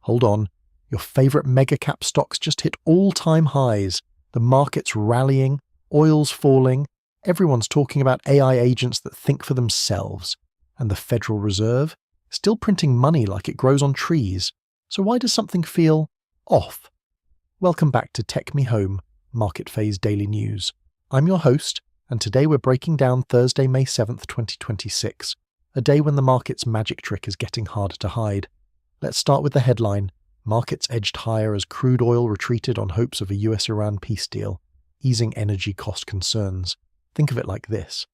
Hold on, your favorite mega cap stocks just hit all-time highs. The market's rallying, oil's falling, everyone's talking about AI agents that think for themselves. And the Federal Reserve? Still printing money like it grows on trees. So why does something feel off? Welcome back to TechMeHome, MarketPhase Daily News. I'm your host, and today we're breaking down Thursday, May 7th, 2026, a day when the market's magic trick is getting harder to hide. Let's start with the headline. Markets edged higher as crude oil retreated on hopes of a US-Iran peace deal, easing energy cost concerns. Think of it like this.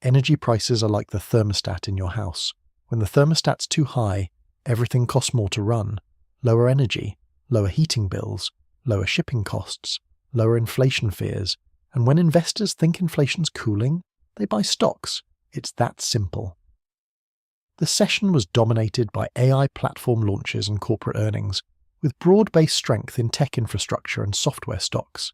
Energy prices are like the thermostat in your house. When the thermostat's too high, everything costs more to run. Lower energy, lower heating bills, lower shipping costs, lower inflation fears. And when investors think inflation's cooling, they buy stocks. It's that simple. The session was dominated by AI platform launches and corporate earnings, with broad-based strength in tech infrastructure and software stocks.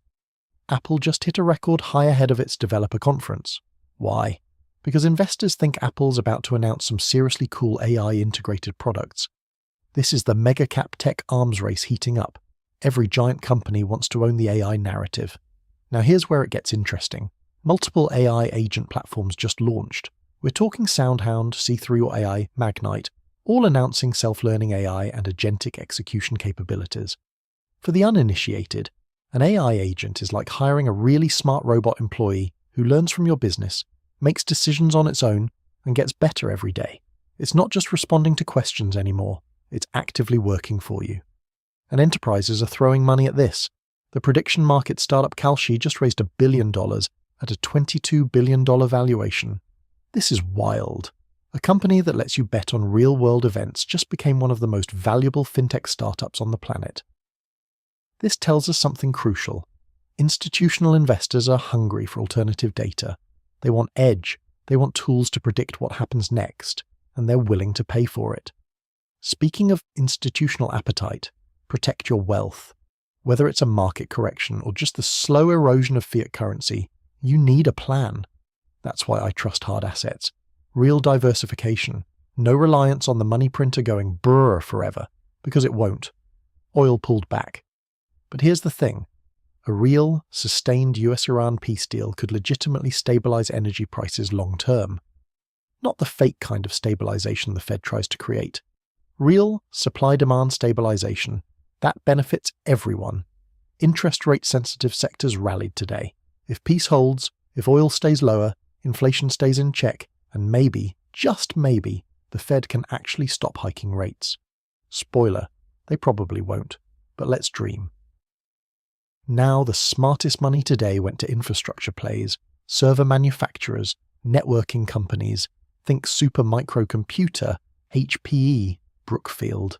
Apple just hit a record high ahead of its developer conference. Why? Because investors think Apple's about to announce some seriously cool AI-integrated products. This is the mega-cap tech arms race heating up. Every giant company wants to own the AI narrative. Now here's where it gets interesting. Multiple AI agent platforms just launched. We're talking SoundHound, C3 AI, Magnite, all announcing self-learning AI and agentic execution capabilities. For the uninitiated, an AI agent is like hiring a really smart robot employee who learns from your business, makes decisions on its own, and gets better every day. It's not just responding to questions anymore, it's actively working for you. And enterprises are throwing money at this. The prediction market startup Kalshi just raised $1 billion at a $22 billion valuation. This is wild. A company that lets you bet on real-world events just became one of the most valuable fintech startups on the planet. This tells us something crucial. Institutional investors are hungry for alternative data. They want edge, they want tools to predict what happens next, and they're willing to pay for it. Speaking of institutional appetite, protect your wealth. Whether it's a market correction or just the slow erosion of fiat currency, you need a plan. That's why I trust hard assets. Real diversification. No reliance on the money printer going brrr forever, because it won't. Oil pulled back. But here's the thing. A real, sustained US-Iran peace deal could legitimately stabilize energy prices long-term. Not the fake kind of stabilization the Fed tries to create. Real, supply-demand stabilization. That benefits everyone. Interest rate-sensitive sectors rallied today. If peace holds, if oil stays lower, inflation stays in check, and maybe, just maybe, the Fed can actually stop hiking rates. Spoiler, they probably won't, but let's dream. Now the smartest money today went to infrastructure plays, server manufacturers, networking companies, think super microcomputer, HPE, Brookfield.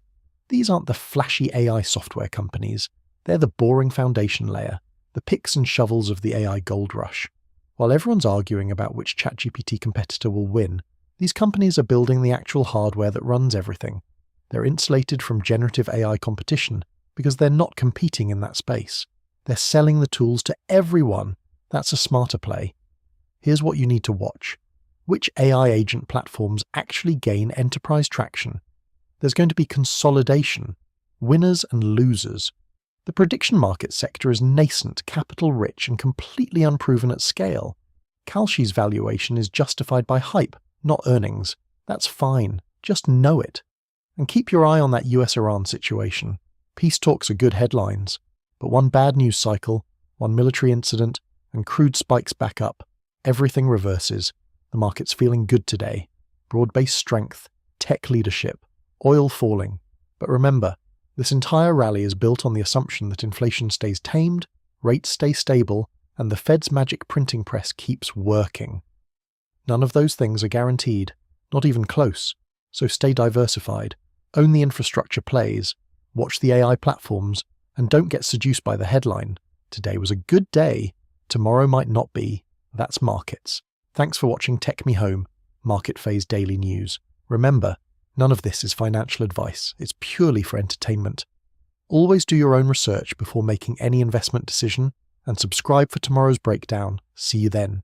These aren't the flashy AI software companies, they're the boring foundation layer, the picks and shovels of the AI gold rush. While everyone's arguing about which ChatGPT competitor will win, these companies are building the actual hardware that runs everything. They're insulated from generative AI competition because they're not competing in that space. They're selling the tools to everyone. That's a smarter play. Here's what you need to watch. Which AI agent platforms actually gain enterprise traction? There's going to be consolidation, winners and losers. The prediction market sector is nascent, capital-rich, and completely unproven at scale. Kalshi's valuation is justified by hype, not earnings. That's fine. Just know it. And keep your eye on that US-Iran situation. Peace talks are good headlines. But one bad news cycle, one military incident, and crude spikes back up. Everything reverses. The market's feeling good today. Broad-based strength, tech leadership, oil falling. But remember, this entire rally is built on the assumption that inflation stays tamed, rates stay stable, and the Fed's magic printing press keeps working. None of those things are guaranteed, not even close, so stay diversified, own the infrastructure plays, watch the AI platforms, and don't get seduced by the headline. Today was a good day, tomorrow might not be. That's markets. Thanks for watching TechMeHome, MarketPhase Daily News. Remember, none of this is financial advice, it's purely for entertainment. Always do your own research before making any investment decision, and subscribe for tomorrow's breakdown. See you then.